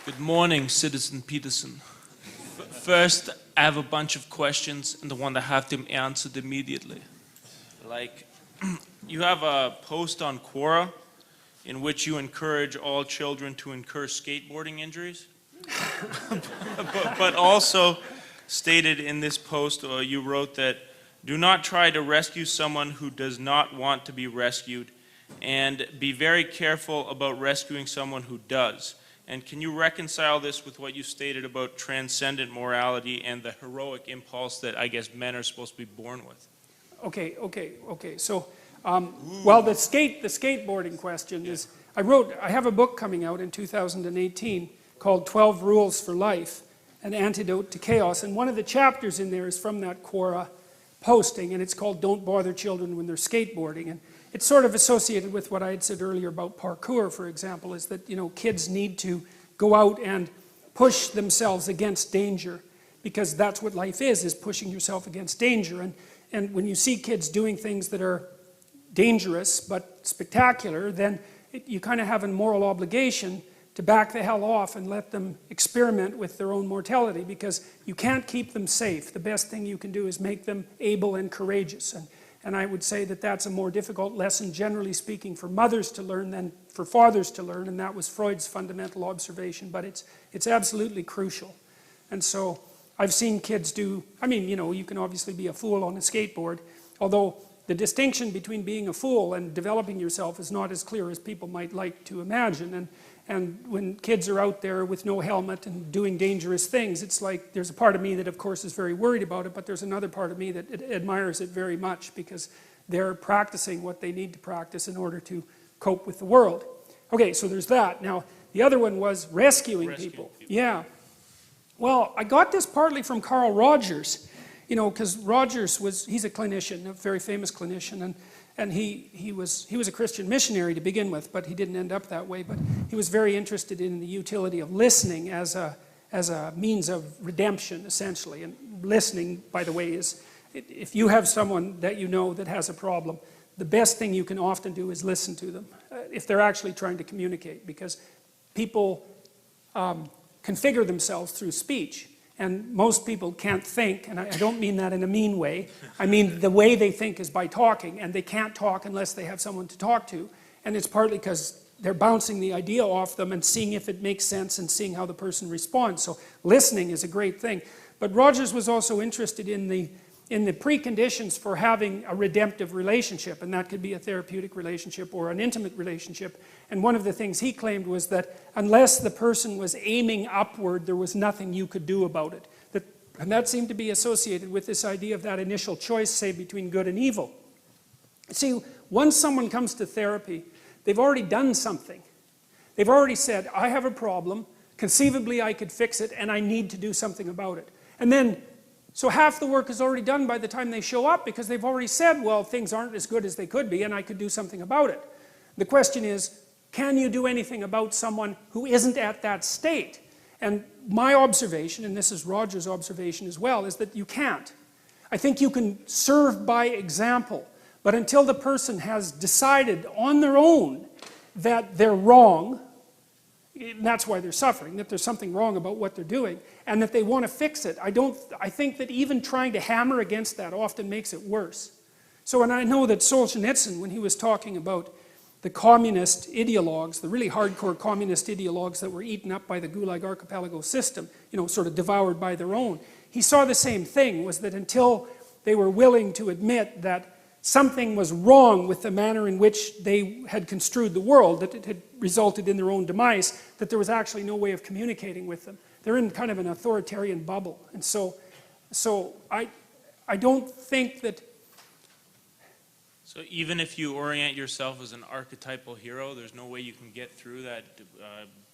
Good morning, Citizen Peterson. First, I have a bunch of questions and I want to have them answered immediately. Like, you have a post on Quora in which you encourage all children to incur skateboarding injuries. but also stated in this post, you wrote that do not try to rescue someone who does not want to be rescued, and be very careful about rescuing someone who does. And can you reconcile this with what you stated about transcendent morality and the heroic impulse that I guess men are supposed to be born with? Okay. So, well, the skateboarding question is, I have a book coming out in 2018 called 12 Rules for Life, An Antidote to Chaos. And one of the chapters in there is from that Quora posting, and it's called Don't Bother Children When They're Skateboarding. And it's sort of associated with what I had said earlier about parkour, for example, is that, you know, kids need to go out and push themselves against danger, because that's what life is pushing yourself against danger. And when you see kids doing things that are dangerous but spectacular, then you kind of have a moral obligation to back the hell off and let them experiment with their own mortality, because you can't keep them safe. The best thing you can do is make them able and courageous. And I would say that that's a more difficult lesson, generally speaking, for mothers to learn than for fathers to learn, and that was Freud's fundamental observation, but it's absolutely crucial. And so I've seen kids do, I mean, you know, you can obviously be a fool on a skateboard, although the distinction between being a fool and developing yourself is not as clear as people might like to imagine. And when kids are out there with no helmet and doing dangerous things, it's like there's a part of me that of course is very worried about it, but there's another part of me that admires it very much, because they're practicing what they need to practice in order to cope with the world. Okay, so there's that. Now, the other one was rescuing people. Yeah. Well, I got this partly from Carl Rogers, you know, because Rogers he's a clinician, a very famous clinician, and he was a Christian missionary to begin with, but he didn't end up that way. But he was very interested in the utility of listening as a means of redemption, essentially. And listening, by the way, is if you have someone that you know that has a problem, the best thing you can often do is listen to them, if they're actually trying to communicate, because people configure themselves through speech. And most people can't think, and I don't mean that in a mean way. I mean the way they think is by talking, and they can't talk unless they have someone to talk to. And it's partly because they're bouncing the idea off them and seeing if it makes sense and seeing how the person responds. So listening is a great thing. But Rogers was also interested in the preconditions for having a redemptive relationship, and that could be a therapeutic relationship or an intimate relationship. And one of the things he claimed was that unless the person was aiming upward, there was nothing you could do about it. And that seemed to be associated with this idea of that initial choice, say, between good and evil. See, once someone comes to therapy, they've already done something. They've already said, I have a problem, conceivably I could fix it, and I need to do something about it. And then, so half the work is already done by the time they show up, because they've already said, well, things aren't as good as they could be, and I could do something about it. The question is, can you do anything about someone who isn't at that state? And my observation, and this is Roger's observation as well, is that you can't. I think you can serve by example, but until the person has decided on their own that they're wrong, and that's why they're suffering, that there's something wrong about what they're doing, and that they want to fix it, I think that even trying to hammer against that often makes it worse. So, and I know that Solzhenitsyn, when he was talking about the communist ideologues, the really hardcore communist ideologues that were eaten up by the Gulag Archipelago system, you know, sort of devoured by their own, he saw the same thing, was that until they were willing to admit that something was wrong with the manner in which they had construed the world, that it had resulted in their own demise, that there was actually no way of communicating with them. They're in kind of an authoritarian bubble. And so I don't think that... So even if you orient yourself as an archetypal hero, there's no way you can get through that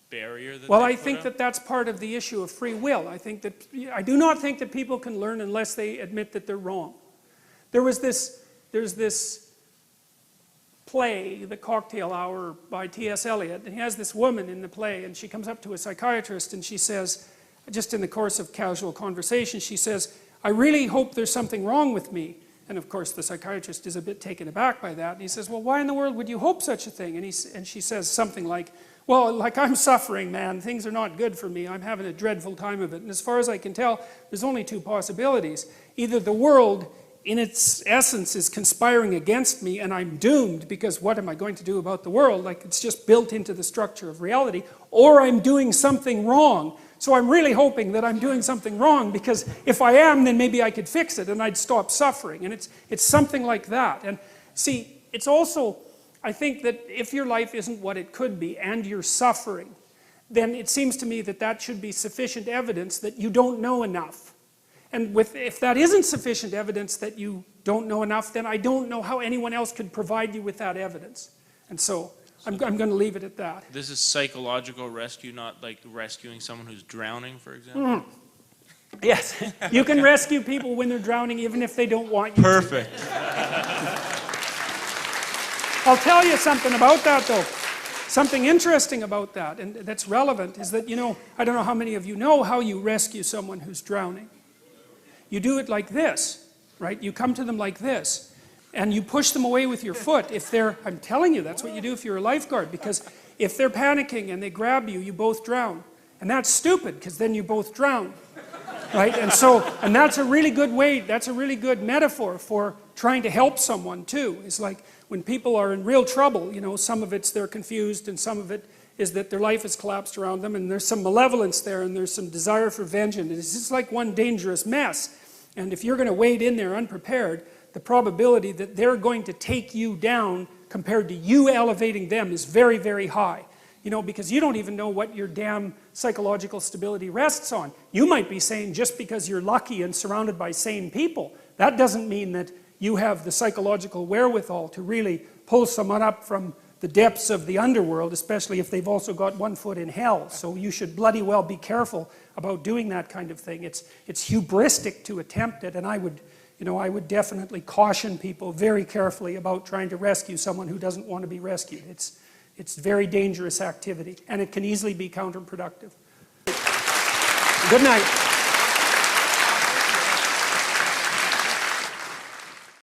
barrier that Well, I think that that's part of the issue of free will. I do not think that people can learn unless they admit that they're wrong. There's this play, The Cocktail Hour by T.S. Eliot, and he has this woman in the play, and she comes up to a psychiatrist and she says, just in the course of casual conversation, she says, I really hope there's something wrong with me. And of course the psychiatrist is a bit taken aback by that, and he says, well, why in the world would you hope such a thing? And she says something like, Well, like I'm suffering, man. Things are not good for me. I'm having a dreadful time of it. And as far as I can tell, there's only two possibilities. Either the world, in its essence, is conspiring against me and I'm doomed because what am I going to do about the world? Like it's just built into the structure of reality. Or I'm doing something wrong. So I'm really hoping that I'm doing something wrong because if I am, then maybe I could fix it and I'd stop suffering. And it's something like that. And see, it's also, I think that if your life isn't what it could be and you're suffering, then it seems to me that that should be sufficient evidence that you don't know enough. And if that isn't sufficient evidence that you don't know enough, then I don't know how anyone else could provide you with that evidence. And so I'm going to leave it at that. This is psychological rescue, not like rescuing someone who's drowning, for example? Yes, you can rescue people when they're drowning even if they don't want you to. Perfect. I'll tell you something about that though. Something interesting about that, and that's relevant, is that, you know, I don't know how many of you know how you rescue someone who's drowning. You do it like this, right? You come to them like this, and you push them away with your foot. If they're, I'm telling you, that's what you do if you're a lifeguard, because if they're panicking and they grab you, you both drown. And that's stupid, because then you both drown, right? And so, and that's a really good way, that's a really good metaphor for trying to help someone too. It's like, when people are in real trouble, you know, some of it's they're confused and some of it is that their life has collapsed around them and there's some malevolence there and there's some desire for vengeance. It's just like one dangerous mess. And if you're going to wade in there unprepared, the probability that they're going to take you down compared to you elevating them is very, very high. You know, because you don't even know what your damn psychological stability rests on. You might be saying just because you're lucky and surrounded by sane people, that doesn't mean that you have the psychological wherewithal to really pull someone up from the depths of the underworld, especially if they've also got one foot in hell. So you should bloody well be careful about doing that kind of thing. It's hubristic to attempt it, and I would definitely caution people very carefully about trying to rescue someone who doesn't want to be rescued. It's very dangerous activity, and it can easily be counterproductive. Good night.